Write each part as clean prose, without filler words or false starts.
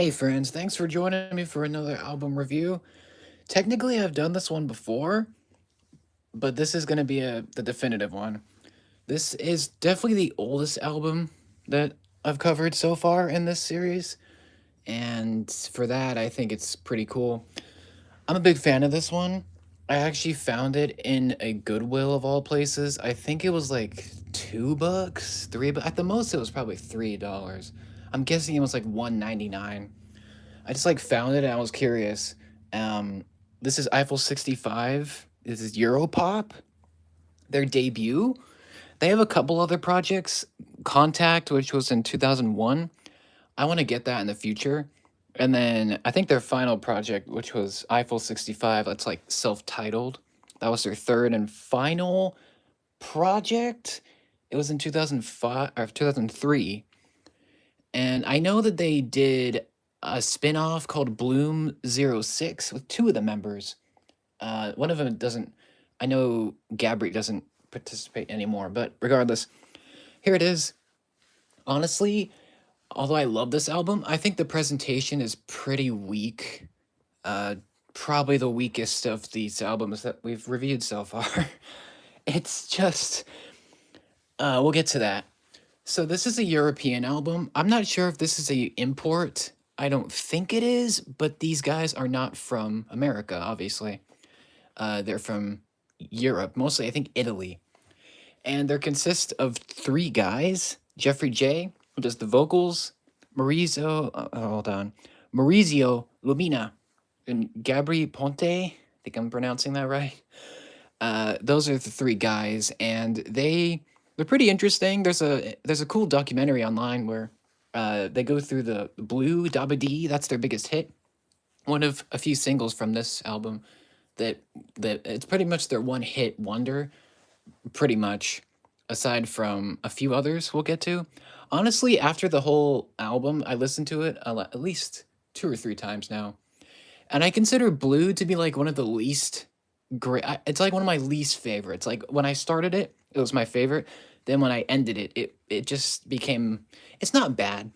Hey friends, thanks for joining me for another album review. Technically, I've done this one before, but this is going to be the definitive one. This is definitely the oldest album that I've covered so far in this series, and for that, I think it's pretty cool. I'm a big fan of this one. I actually found it in a Goodwill of all places. I think it was like $2, $3, at the most it was probably $3. I'm guessing it was like 1.99. I just like found it and I was curious. Um, this is Eiffel 65. This is Europop, their debut. They have a couple other projects. Contact, which was in 2001. I want to get that in the future. And then I think their final project, which was Eiffel 65, that's like self titled. That was their third and final project. It was in 2005 or 2003. And I know that they did a spin-off called Bloom 06 with two of the members. One of them doesn't, I know Gabriel doesn't participate anymore, but regardless, here it is. Honestly, although I love this album, I think the presentation is pretty weak. Uh, Probably the weakest of these albums that we've reviewed so far. It's just, we'll get to that. So this is a European album. I'm not sure if this is a import. I don't think it is, but these guys are not from America, obviously. They're from Europe, mostly I think Italy. And they consist of three guys: Jeffrey J, who does the vocals, Maurizio Lumina, and Gabri Ponte. I think I'm pronouncing that right. Those are the three guys, and they're pretty interesting. There's a cool documentary online where they go through the Blue Dabba Dee. That's their biggest hit. One of a few singles from this album that it's pretty much their one hit wonder, pretty much, aside from a few others we'll get to. Honestly, after the whole album, I listened to it at least two or three times now, and I consider Blue to be like one of the least great. It's like one of my least favorites. Like when I started it, it was my favorite. Then when I ended it, it just became. It's not bad.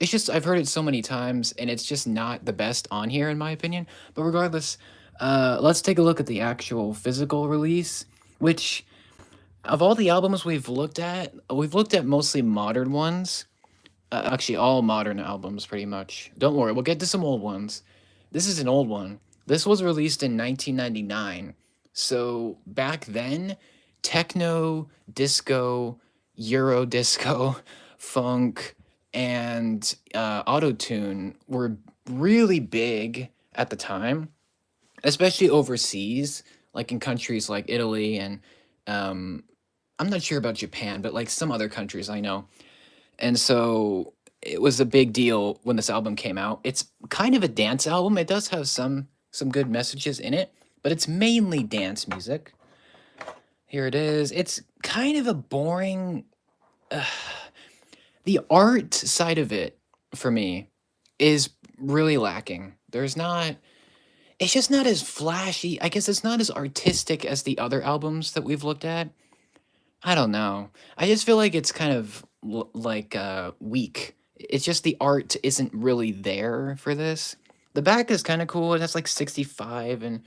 It's just I've heard it so many times, and it's just not the best on here in my opinion. But regardless, let's take a look at the actual physical release. Which of all the albums we've looked at mostly modern ones. Actually, all modern albums, pretty much. Don't worry, we'll get to some old ones. This is an old one. This was released in 1999. So back then, techno, disco, Euro disco, funk, and autotune were really big at the time, especially overseas, like in countries like Italy and um, I'm not sure about Japan, but like some other countries I know. And so it was a big deal when this album came out. It's kind of a dance album. It does have some good messages in it, but it's mainly dance music. Here it is. It's kind of a boring the art side of it for me is really lacking. There's not It's just not as flashy. I guess it's not as artistic as the other albums that we've looked at. I don't know. I just feel like it's kind of weak. It's just the art isn't really there for this. The back is kind of cool. It has like 65 and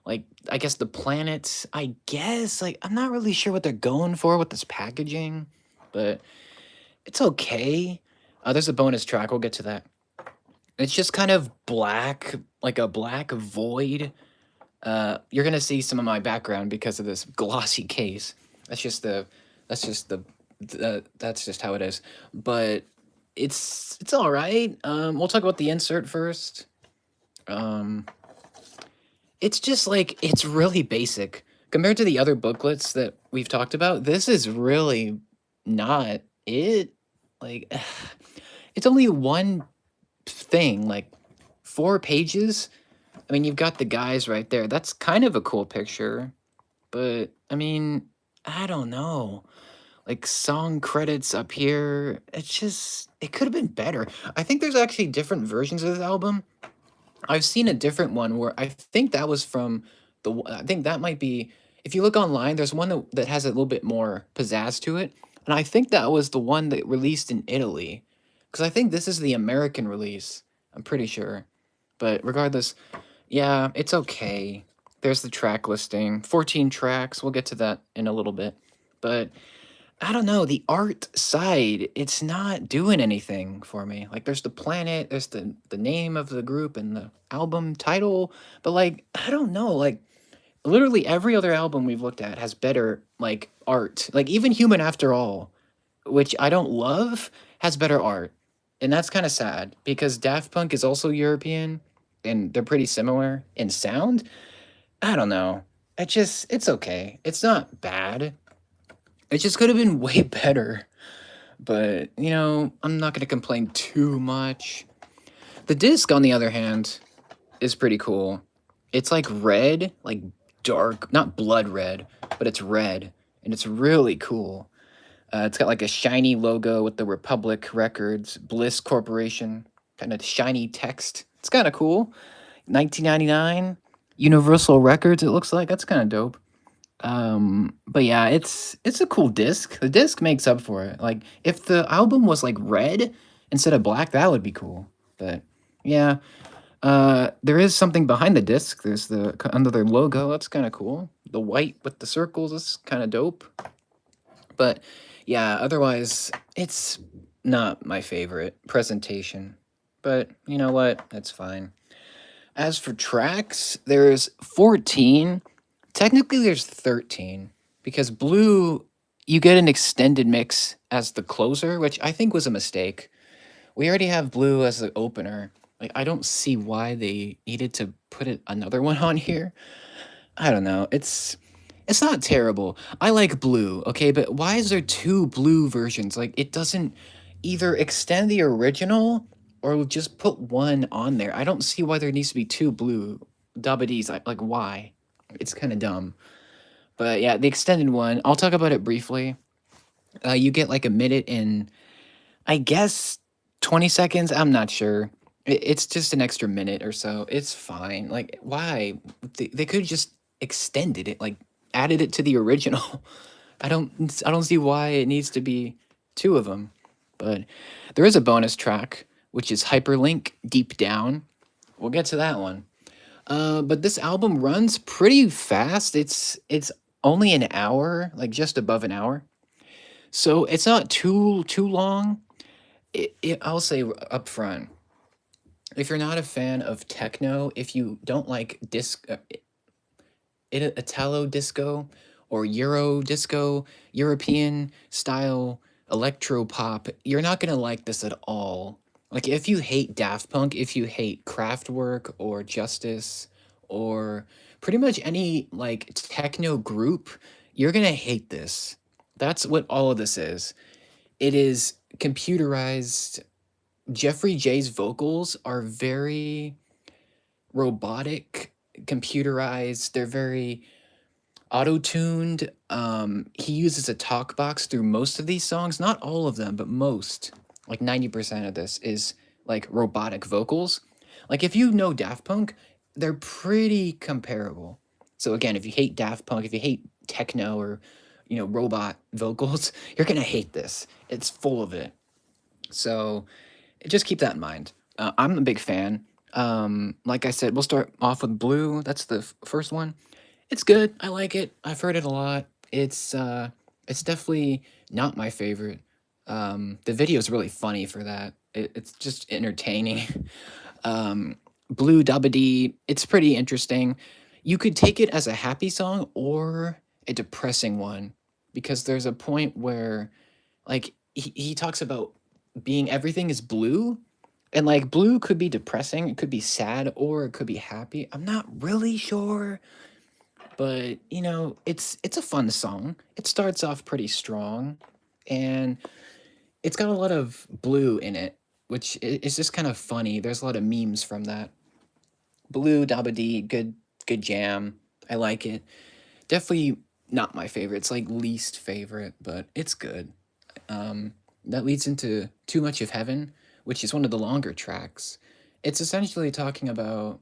like I guess the planets. I guess like I'm not really sure what they're going for with this packaging, but it's okay. There's a bonus track. We'll get to that. It's just kind of black, like a black void. You're gonna see some of my background because of this glossy case. That's just the, that's just that's just how it is. But it's all right. We'll talk about the insert first. Um, it's just like it's really basic compared to the other booklets that we've talked about. This is really not it. Like, it's only one thing, like 4 pages. I mean, you've got the guys right there. That's kind of a cool picture, but I mean, I don't know. Like song credits up here, it could have been better. I think there's actually different versions of this album. I've seen a different one where I think that was from I think that might be, if you look online, there's one that has a little bit more pizzazz to it. And I think that was the one that released in Italy. Because I think this is the American release. I'm pretty sure. But regardless, yeah, it's okay. There's the track listing. 14 tracks. We'll get to that in a little bit. But I don't know, the art side, it's not doing anything for me. Like there's the planet, there's the name of the group and the album title, but like I don't know, like literally every other album we've looked at has better like art. Like even Human After All, which I don't love, has better art. And that's kind of sad because Daft Punk is also European and they're pretty similar in sound. I don't know. It's okay. It's not bad. It just could have been way better. But, I'm not going to complain too much. The disc, on the other hand, is pretty cool. It's like red, like dark, not blood red, but it's red. And it's really cool. It's got like a shiny logo with the Republic Records, Bliss Corporation, kind of shiny text. It's kind of cool. 1999, Universal Records, it looks like. That's kind of dope. But yeah, it's a cool disc. The disc makes up for it. Like if the album was like red instead of black, that would be cool. But yeah, there is something behind the disc. There's under their logo. That's kind of cool. The white with the circles is kind of dope. But yeah, otherwise it's not my favorite presentation. But you know what? That's fine. As for tracks, there's 14. Technically, there's 13 because Blue, you get an extended mix as the closer, which I think was a mistake. We already have Blue as the opener. Like, I don't see why they needed to put another one on here. I don't know. It's not terrible. I like Blue, okay, but why is there two Blue versions? Like, it doesn't either extend the original or just put one on there. I don't see why there needs to be two Blue Dubba like, why? It's kind of dumb. But yeah, the extended one, I'll talk about it briefly. You get like a minute and I guess 20 seconds. I'm not sure. It's just an extra minute or so. It's fine. Like, why? They could have just extended it, like added it to the original. I don't see why it needs to be two of them. But there is a bonus track, which is Hyperlink Deep Down. We'll get to that one. But this album runs pretty fast. It's only an hour, like just above an hour. So it's not too long. I'll say up front, if you're not a fan of techno, if you don't like Italo disco or Euro disco, European style electro pop, you're not gonna like this at all. Like if you hate Daft Punk, if you hate Kraftwerk or Justice or pretty much any like techno group, you're gonna hate this. That's what all of this is. It is computerized. Jeffrey J's vocals are very robotic, computerized. They're very auto-tuned. He uses a talk box through most of these songs, not all of them, but most. Like 90% of this is like robotic vocals. Like if you know Daft Punk, they're pretty comparable. So again, if you hate Daft Punk, if you hate techno or robot vocals, you're gonna hate this. It's full of it. So just keep that in mind. I'm a big fan. Like I said, we'll start off with Blue. That's the first one. It's good. I like it. I've heard it a lot. It's definitely not my favorite. The video is really funny for that. It's just entertaining. Blue Dabba Dee, it's pretty interesting. You could take it as a happy song or a depressing one because there's a point where like he talks about being everything is blue and like blue could be depressing, it could be sad, or it could be happy. I'm not really sure, but it's a fun song. It starts off pretty strong and it's got a lot of blue in it, which is just kind of funny. There's a lot of memes from that. Blue Dabba Dee, good jam. I like it. Definitely not my favorite. It's like least favorite, but it's good. That leads into Too Much of Heaven, which is one of the longer tracks. It's essentially talking about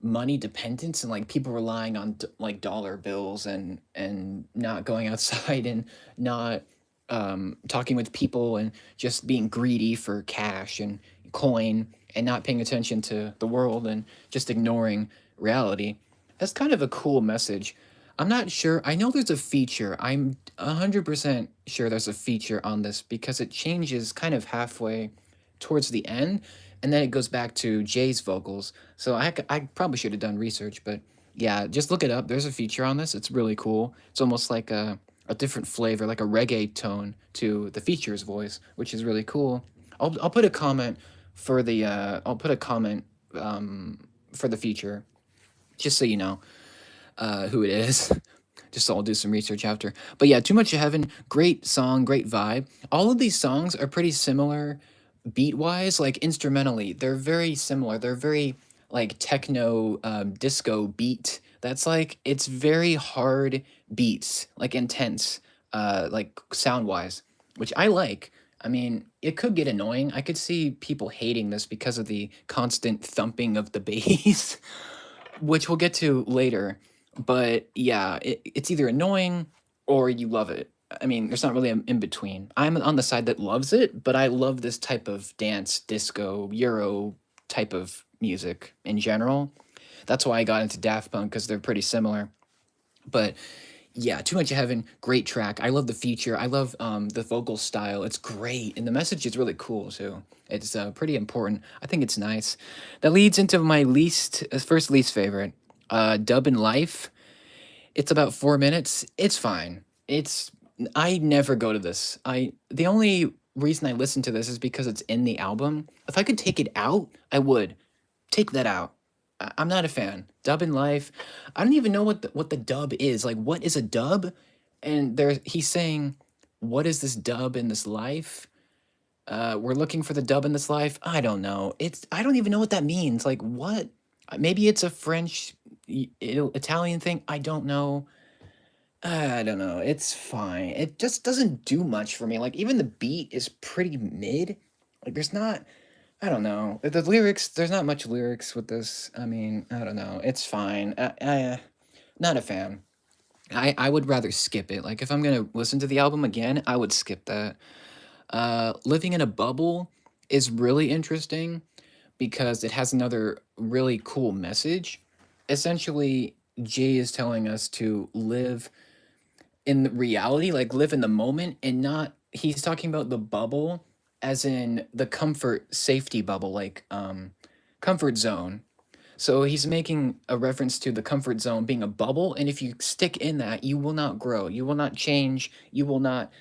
money dependence and like people relying on like dollar bills and not going outside and not talking with people and just being greedy for cash and coin and not paying attention to the world and just ignoring reality. That's kind of a cool message. I'm not sure. I know there's a feature. I'm 100% sure there's a feature on this because it changes kind of halfway towards the end and then it goes back to Jay's vocals. So I probably should have done research, but yeah, just look it up. There's a feature on this. It's really cool. It's almost like a different flavor, like a reggae tone to the feature's voice, which is really cool. I'll put a comment for the I'll put a comment for the feature, just so you know who it is. Just so I'll do some research after. But yeah, Too Much of Heaven, great song, great vibe. All of these songs are pretty similar beat wise, like instrumentally. They're very similar. They're very like techno disco beat. That's like it's very hard beats, like intense, like sound wise, which I like. I mean, it could get annoying. I could see people hating this because of the constant thumping of the bass, which we'll get to later. But yeah, it's either annoying or you love it. I mean, there's not really an in between. I'm on the side that loves it, but I love this type of dance, disco, Euro type of music in general. That's why I got into Daft Punk because they're pretty similar. But yeah, Too Much of Heaven, great track. I love the feature. I love the vocal style. It's great, and the message is really cool too. It's pretty important. I think it's nice. That leads into my first least favorite, Dub in Life. It's about 4 minutes. It's fine. It's I never go to this. The only reason I listen to this is because it's in the album. If I could take it out, I would take that out. I'm not a fan. Dub in Life. I don't even know what the dub is. Like, what is a dub? And he's saying, "What is this dub in this life? We're looking for the dub in this life." I don't know. I don't even know what that means. Like, what? Maybe it's a French, Italian thing. I don't know. I don't know. It's fine. It just doesn't do much for me. Like, even the beat is pretty mid. Like, there's not. I don't know. The lyrics, there's not much lyrics with this. I mean, I don't know. It's fine. Not a fan. I would rather skip it. Like if I'm gonna listen to the album again, I would skip that. Living in a Bubble is really interesting because it has another really cool message. Essentially, Jay is telling us to live in reality, like live in the moment and not he's talking about the bubble as in the comfort safety bubble, like comfort zone. So he's making a reference to the comfort zone being a bubble, and if you stick in that, you will not grow, you will not change, you will not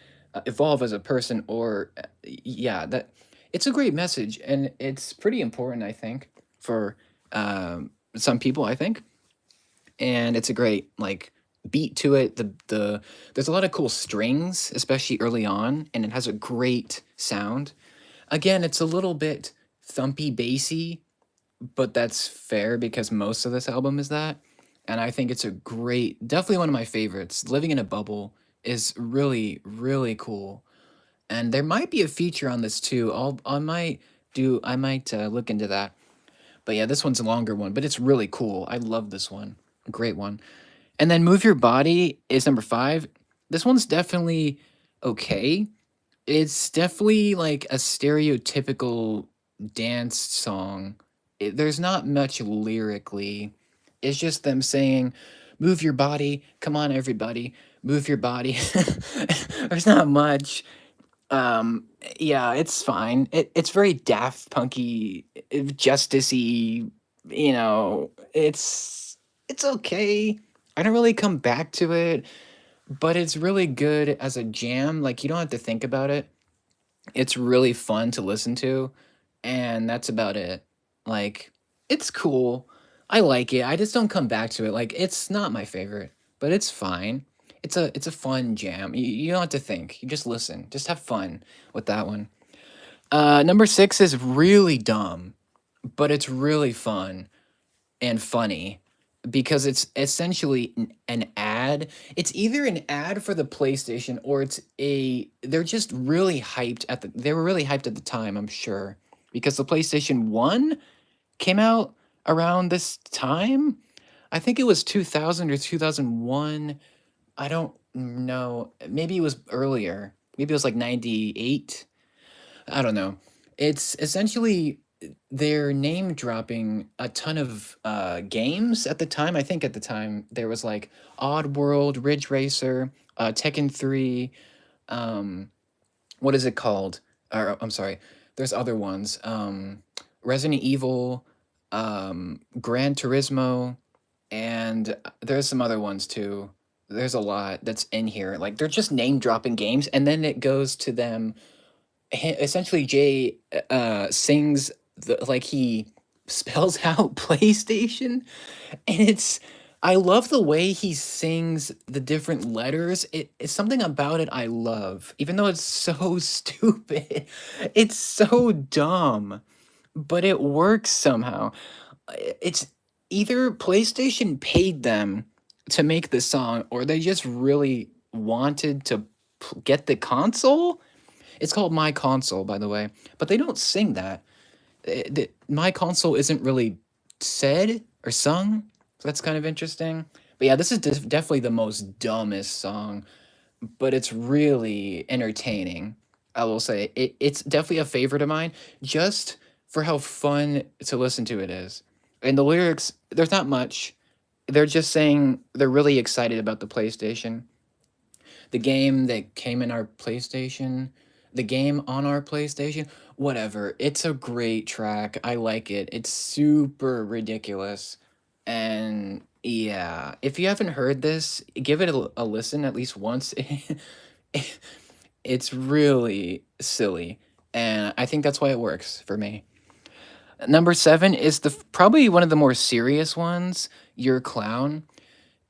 evolve as a person, or yeah, that it's a great message, and it's pretty important, I think, for some people, I think, and it's a great like beat to it. The There's a lot of cool strings, especially early on, and it has a great sound. Again, it's a little bit thumpy, bassy, but that's fair because most of this album is that. And I think it's a great, definitely one of my favorites. Living in a Bubble is really, really cool. And there might be a feature on this too. I might look into that. But yeah, this one's a longer one, but it's really cool. I love this one. Great one. And then Move Your Body is number 5. This one's definitely okay. It's definitely like a stereotypical dance song. There's not much lyrically. It's just them saying, "Move your body, come on, everybody, move your body." There's not much. Yeah, it's fine. It's very Daft Punky, justicey. It's okay. I don't really come back to it, but it's really good as a jam. Like you don't have to think about it. It's really fun to listen to, and that's about it. Like, it's cool. I like it. I just don't come back to it. Like, it's not my favorite, but it's fine. It's a fun jam. You don't have to think. You just listen. Just have fun with that one. Number 6 is really dumb, but it's really fun and funny because it's essentially an ad. It's either an ad for the PlayStation or they're just really hyped they were really hyped at the time, I'm sure, because the PlayStation 1 came out around this time. I think it was 2000 or 2001. I don't know. Maybe it was earlier. Maybe it was like 98. I don't know. It's essentially they're name dropping a ton of games at the time. I think at the time there was like Odd World, Ridge Racer, Tekken 3, um, what is it called? Or I'm sorry, there's other ones. Resident Evil, Gran Turismo, and there's some other ones too. There's a lot that's in here. Like they're just name dropping games, and then it goes to them. Essentially, Jay sings like he spells out PlayStation, and I love the way he sings the different letters. It's something about it I love, even though it's so stupid. It's so dumb, but it works somehow. It's either PlayStation paid them to make the song, or they just really wanted to get the console. It's called My Console, by the way, but they don't sing that. My Console isn't really said or sung, so that's kind of interesting. But yeah, this is definitely the most dumbest song, but it's really entertaining. I will say it's definitely a favorite of mine, just for how fun to listen to it is. And the lyrics, there's not much. They're just saying they're really excited about the PlayStation, the game that came in our PlayStation, the game on our PlayStation, whatever. It's a great track. I like it. It's super ridiculous. And yeah, if you haven't heard this, give it a listen at least once. It's really silly. And I think that's why it works for me. Number 7 is probably one of the more serious ones, Your Clown.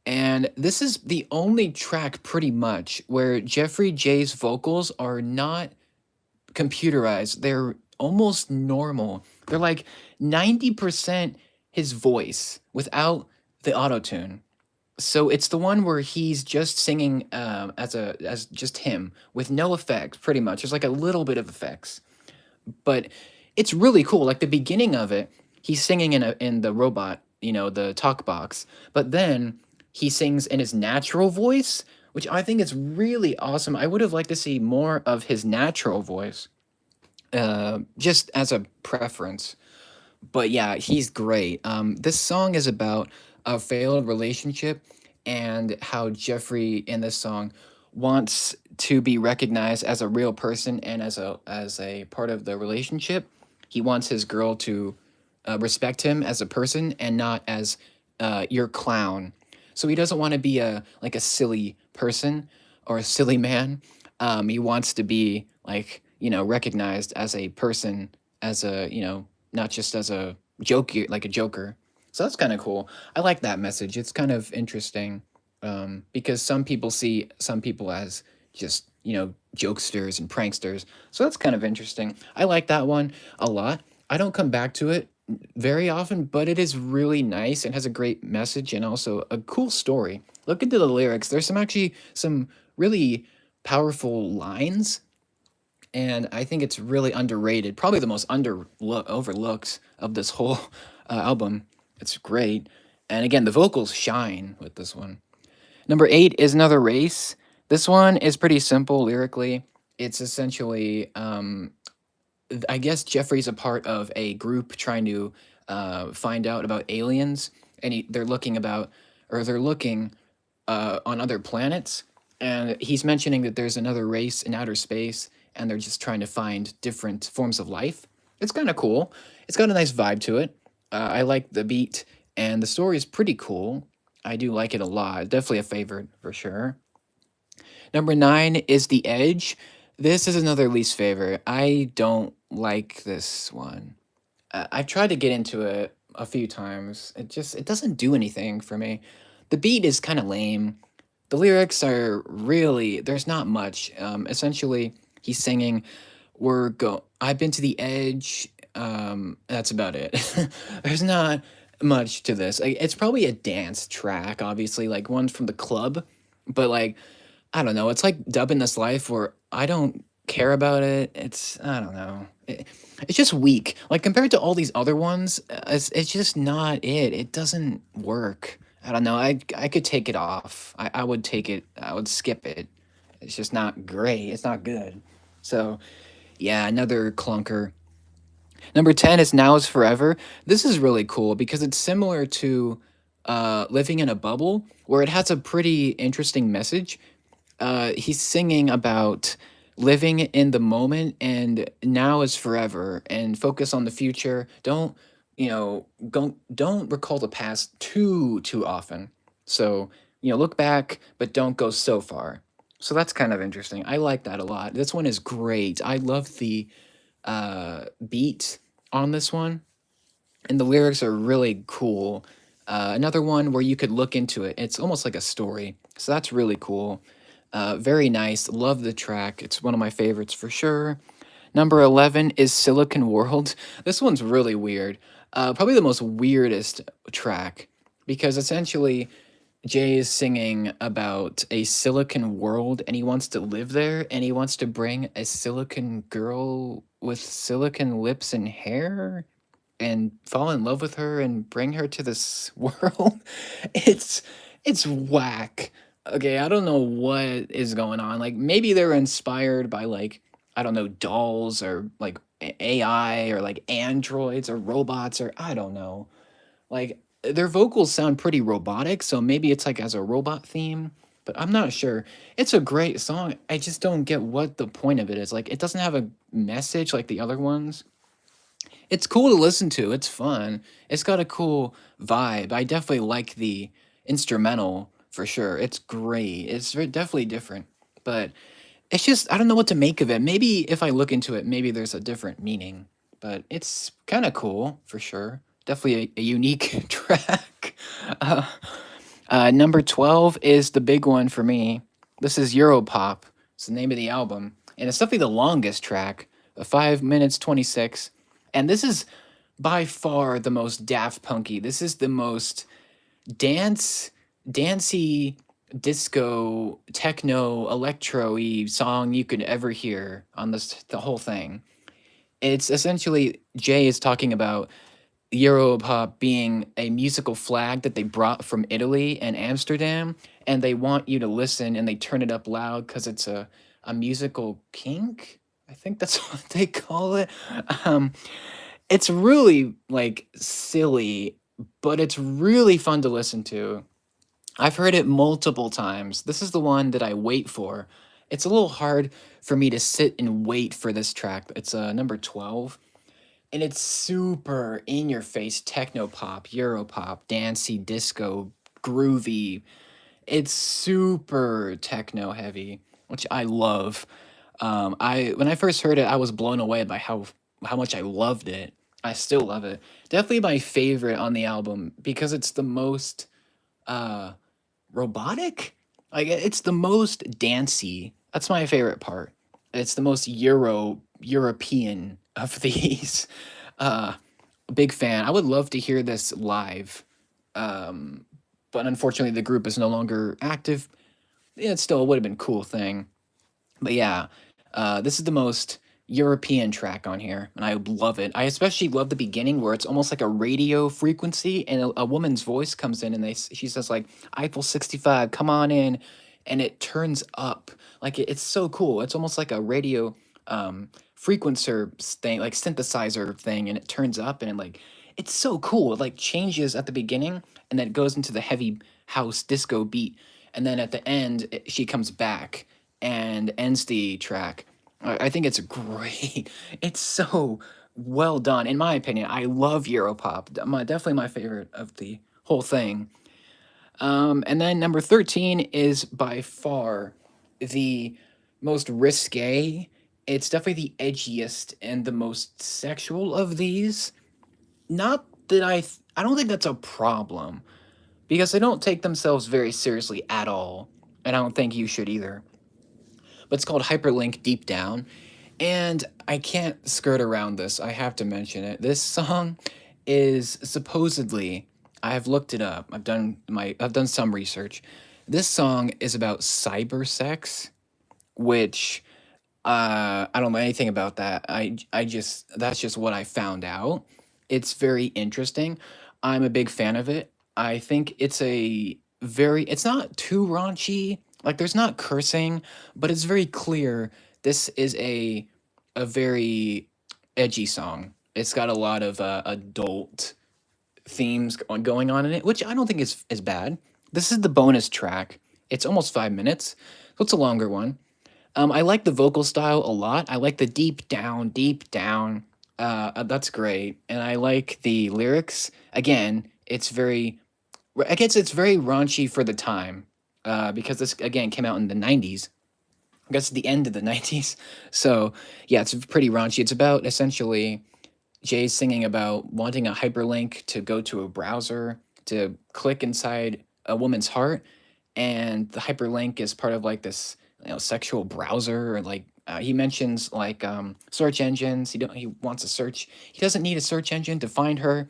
And this is the only track pretty much where Jeffrey J's vocals are not computerized. They're almost normal. They're like 90% his voice without the autotune. So it's the one where he's just singing as just him with no effects, pretty much. There's like a little bit of effects, but it's really cool. Like the beginning of it, he's singing in the robot, the talk box, but then he sings in his natural voice, which I think is really awesome. I would have liked to see more of his natural voice, just as a preference. But yeah, he's great. This song is about a failed relationship and how Jeffrey in this song wants to be recognized as a real person and as a part of the relationship. He wants his girl to respect him as a person and not as your clown. So he doesn't want to be a silly person or a silly man. He wants to be recognized as a person, as a not just as a joker, like a joker. So that's kind of cool. I like that message. It's kind of interesting, because some people see some people as just jokesters and pranksters. So that's kind of interesting. I like that one a lot. I don't come back to it very often, but it is really nice and has a great message and also a cool story. Look into the lyrics. There's some really powerful lines, and I think it's really underrated. Probably the most overlooked of this whole album. It's great, and again, the vocals shine with this one. Number 8 is Another Race. This one is pretty simple lyrically. It's essentially, I guess Jeffrey's a part of a group trying to find out about aliens, and they're looking on other planets, and he's mentioning that there's another race in outer space, and they're just trying to find different forms of life. It's kind of cool. It's got a nice vibe to it. I like the beat, and the story is pretty cool. I do like it a lot. Definitely a favorite for sure. Number 9 is The Edge. This is another least favorite. I don't like this one. I've tried to get into it a few times. It doesn't do anything for me. The beat is kind of lame. The lyrics are really there's not much. Essentially, he's singing, I've been to the edge." That's about it. There's not much to this. Like, it's probably a dance track, obviously, like one from the club, but like I don't know. It's like Dubbing This Life, where I don't care about it. I don't know. It's just weak. Like compared to all these other ones, it's just not it. It doesn't work. I don't know. I could take it off. I would take it. I would skip it. It's just not great. It's not good. So yeah, another clunker. Number 10 is Now is Forever. This is really cool because it's similar to Living in a Bubble, where it has a pretty interesting message. He's singing about living in the moment and now is forever and focus on the future. Don't, don't recall the past too often. So, look back, but don't go so far. So that's kind of interesting. I like that a lot. This one is great. I love the beat on this one, and the lyrics are really cool. Another one where you could look into it. It's almost like a story. So that's really cool. Very nice. Love the track. It's one of my favorites for sure. Number 11 is Silicon World. This one's really weird. Probably the most weirdest track because essentially Jay is singing about a silicon world and he wants to live there and he wants to bring a silicon girl with silicon lips and hair and fall in love with her and bring her to this world. It's it's whack. Okay, I don't know what is going on. Like maybe they're inspired by like I don't know dolls or like AI or like androids or robots or I don't know. Like their vocals sound pretty robotic, so maybe it's like as a robot theme, but I'm not sure. It's a great song. I just don't get what the point of it is. Like it doesn't have a message like the other ones. It's cool to listen to. It's fun. It's got a cool vibe. I definitely like the instrumental for sure. It's great. It's definitely different. But it's just I don't know what to make of it. Maybe if I look into it, maybe there's a different meaning. But it's kind of cool for sure. Definitely a unique track. Uh, Number 12 is the big one for me. This is Europop. It's the name of the album. And it's definitely the longest track, 5 minutes 26. And this is by far the most Daft Punky. This is the most dancey, disco, techno, electro-y song you could ever hear on the whole thing. It's essentially Jay is talking about Europop being a musical flag that they brought from Italy and Amsterdam, and they want you to listen and they turn it up loud because it's a musical kink. I think that's what they call it. Um, it's really like silly, but it's really fun to listen to. I've heard it multiple times. This is the one that I wait for. It's a little hard for me to sit and wait for this track. It's number 12 and it's super in your face techno pop, Europop, dancey, disco, groovy. It's super techno heavy, which I love. I when I first heard it, I was blown away by how much I loved it. I still love it. Definitely my favorite on the album because it's the most uh robotic. Like it's the most dancey. That's my favorite part. It's the most European of these. Uh, Big fan. I would love to hear this live, um, but unfortunately the group is no longer active. Yeah, it still would have been a cool thing. But yeah, this is the most European track on here, and I love it. I especially love the beginning where it's almost like a radio frequency, and a woman's voice comes in, and she says like Eiffel 65, come on in, and it turns up. Like it's so cool. It's almost like a radio frequencer thing, like synthesizer thing, and it turns up, and like it's so cool. It like changes at the beginning, and then it goes into the heavy house disco beat, and then at the end she comes back and ends the track. I think it's great. It's so well done, in my opinion. I love Europop. Definitely my favorite of the whole thing. And then number 13 is by far the most risque. It's definitely the edgiest and the most sexual of these. Not that I don't think that's a problem because they don't take themselves very seriously at all. And I don't think you should either. But it's called Hyperlink Deep Down. And I can't skirt around this. I have to mention it. This song is supposedly I've looked it up. I've done some research. This song is about cyber sex, which I don't know anything about that. I just that's just what I found out. It's very interesting. I'm a big fan of it. I think it's not too raunchy. Like there's not cursing, but it's very clear this is a very edgy song. It's got a lot of adult themes going on in it, which I don't think is bad. This is the bonus track. It's almost 5 minutes, so it's a longer one. I like the vocal style a lot. I like the deep down, deep down. That's great, and I like the lyrics. Again, it's very, I guess it's very raunchy for the time, because this again came out in the '90s. I guess the end of the '90s. So yeah, it's pretty raunchy. It's about essentially Jay's singing about wanting a hyperlink to go to a browser to click inside a woman's heart, and the hyperlink is part of like this, sexual browser, or like he mentions like search engines. He wants a search. He doesn't need a search engine to find her.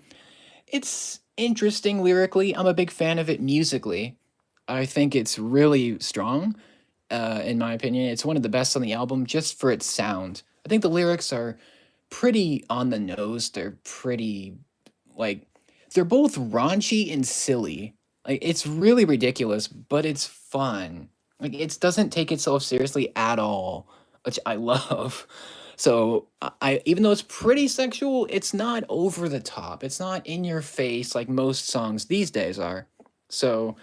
It's interesting lyrically. I'm a big fan of it musically. I think it's really strong. In my opinion, it's one of the best on the album just for its sound. I think the lyrics are pretty on the nose. They're pretty like they're both raunchy and silly. Like it's really ridiculous, but it's fun. Like it doesn't take itself seriously at all, which I love. So I even though it's pretty sexual, it's not over the top. It's not in your face like most songs these days are. So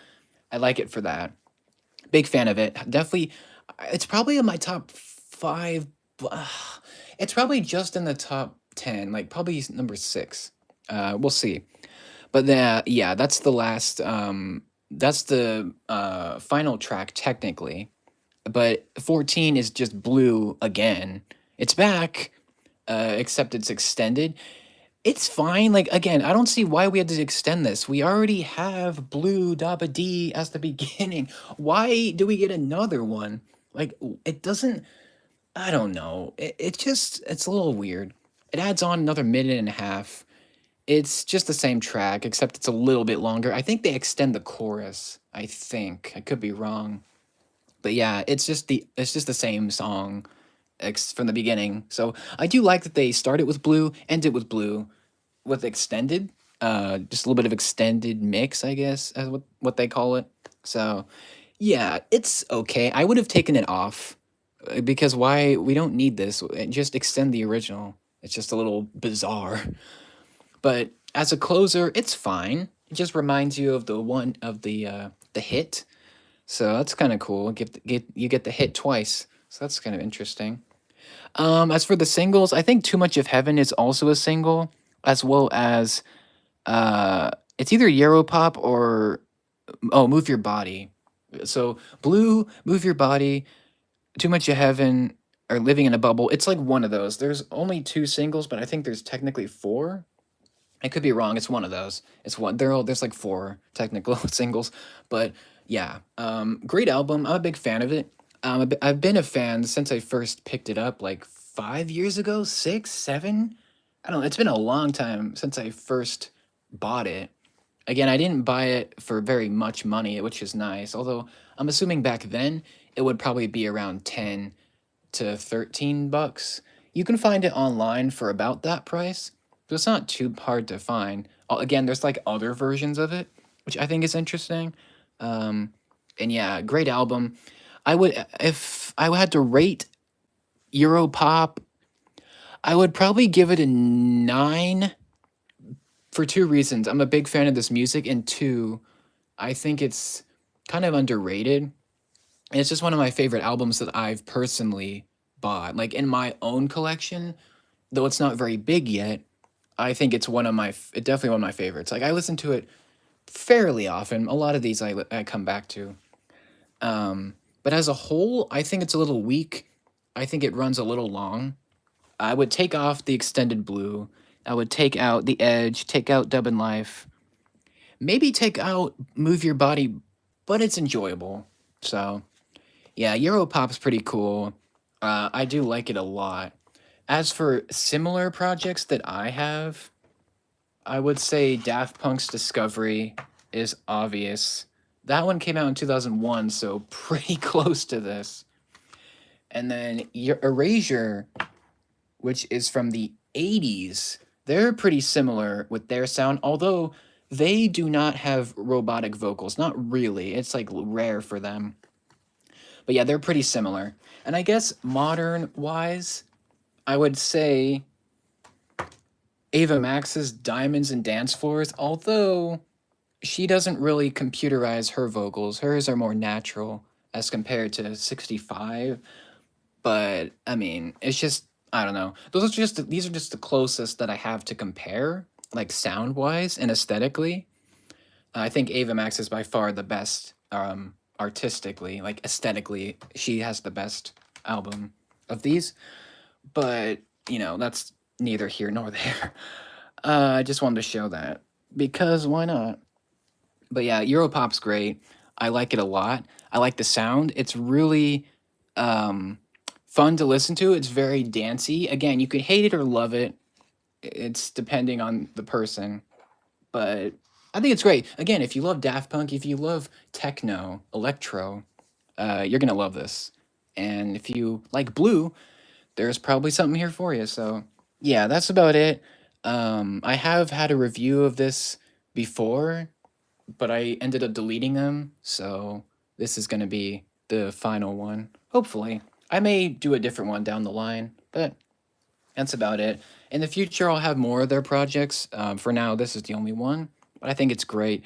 I like it for that. Big fan of it. Definitely, it's probably in my top five. It's probably just in the top 10, like probably number six. We'll see. But yeah, that's the last. That's the final track technically. But 14 is just blue again. It's back, except it's extended. It's fine. Like again, I don't see why we had to extend this. We already have Blue Dabba D as the beginning. Why do we get another one? Like it doesn't. I don't know. It just it's a little weird. It adds on another minute and a half. It's just the same track, except it's a little bit longer. I think they extend the chorus. I think I could be wrong, but yeah, it's just the same song from the beginning. So I do like that they started with blue, ended with blue, with extended, just a little bit of extended mix, I guess, as what they call it. So yeah, it's okay. I would have taken it off, because why? We don't need this. Just extend the original. It's just a little bizarre. But as a closer, it's fine. It just reminds you of the hit. So that's kind of cool. You get the hit twice. So that's kind of interesting. As for the singles, I think Too Much of Heaven is also a single, as well as it's either Europop or Move Your Body. So Blue, Move Your Body, Too Much of Heaven, or Living in a Bubble. It's like one of those. There's only two singles, but I think there's technically four. I could be wrong. It's one of those. It's one. There's like four technical singles, but yeah, great album. I'm a big fan of it. I've been a fan since I first picked it up, like 5 years ago, six, seven. I don't know. It's been a long time since I first bought it. Again, I didn't buy it for very much money, which is nice. Although I'm assuming back then it would probably be around 10 to 13 bucks. You can find it online for about that price, so it's not too hard to find. Again, there's like other versions of it, which I think is interesting. Um, and yeah, great album. If I had to rate Europop, I would probably give it a 9 for two reasons. I'm a big fan of this music, and two, I think it's kind of underrated. And it's just one of my favorite albums that I've personally bought. Like in my own collection, though it's not very big yet, I think it's definitely one of my favorites. Like I listen to it fairly often. A lot of these I come back to. But as a whole, I think it's a little weak. I think it runs a little long. I would take off the extended blue. I would take out the edge, take out Dub and Life, maybe take out Move Your Body, but it's enjoyable. So yeah, Europop's pretty cool. I do like it a lot. As for similar projects that I have, I would say Daft Punk's Discovery is obvious. That one came out in 2001, so pretty close to this. And then Erasure, which is from the 80s, they're pretty similar with their sound, although they do not have robotic vocals. Not really. It's like rare for them. But yeah, they're pretty similar. And I guess modern wise, I would say Ava Max's Diamonds and Dance Floors, although she doesn't really computerize her vocals. Hers are more natural as compared to 65. But I mean, it's just I don't know. These are just the closest that I have to compare, like sound wise and aesthetically. I think Ava Max is by far the best artistically, like aesthetically. She has the best album of these. But that's neither here nor there. I just wanted to show that because why not? But yeah, Europop's great. I like it a lot. I like the sound. It's really um, fun to listen to. It's very dancey. Again, you could hate it or love it. It's depending on the person. But I think it's great. Again, if you love Daft Punk, if you love techno, electro, you're gonna love this. And if you like blue, there's probably something here for you. So yeah, that's about it. I have had a review of this before, but I ended up deleting them. So this is gonna be the final one. Hopefully, I may do a different one down the line, but that's about it. In the future, I'll have more of their projects. For now, this is the only one, but I think it's great.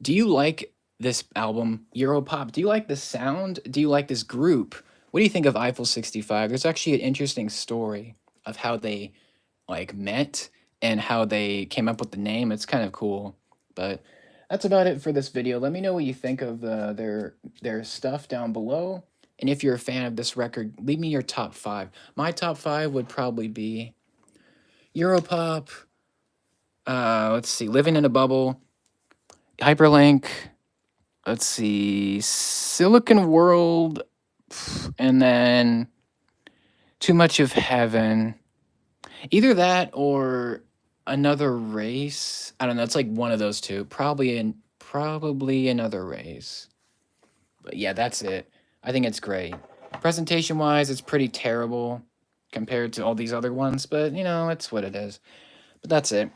Do you like this album, Europop? Do you like the sound? Do you like this group? What do you think of Eiffel 65? There's actually an interesting story of how they like met and how they came up with the name. It's kind of cool. But that's about it for this video. Let me know what you think of their stuff down below. And if you're a fan of this record, leave me your top 5. My top 5 would probably be Europop, let's see, Living in a Bubble, Hyperlink, let's see, Silicon World, and then Too Much of Heaven. Either that or Another Race. I don't know, it's like one of those two. Probably Another Race. But yeah, that's it. I think it's great. Presentation wise, it's pretty terrible compared to all these other ones, but it's what it is. But that's it.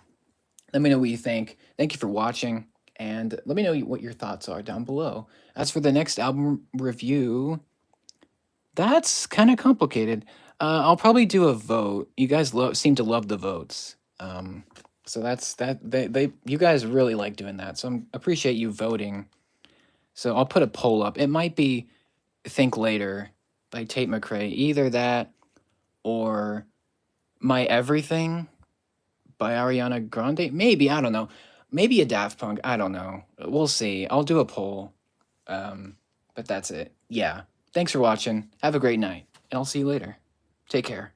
Let me know what you think. Thank you for watching, and let me know what your thoughts are down below. As for the next album review, that's kind of complicated. I'll probably do a vote. You guys seem to love the votes. So that's that. You guys really like doing that. So I appreciate you voting. So I'll put a poll up. It might be Think Later by Tate McRae. Either that or My Everything by Ariana Grande. Maybe, I don't know. Maybe a Daft Punk. I don't know. We'll see. I'll do a poll. But that's it. Yeah. Thanks for watching. Have a great night. And I'll see you later. Take care.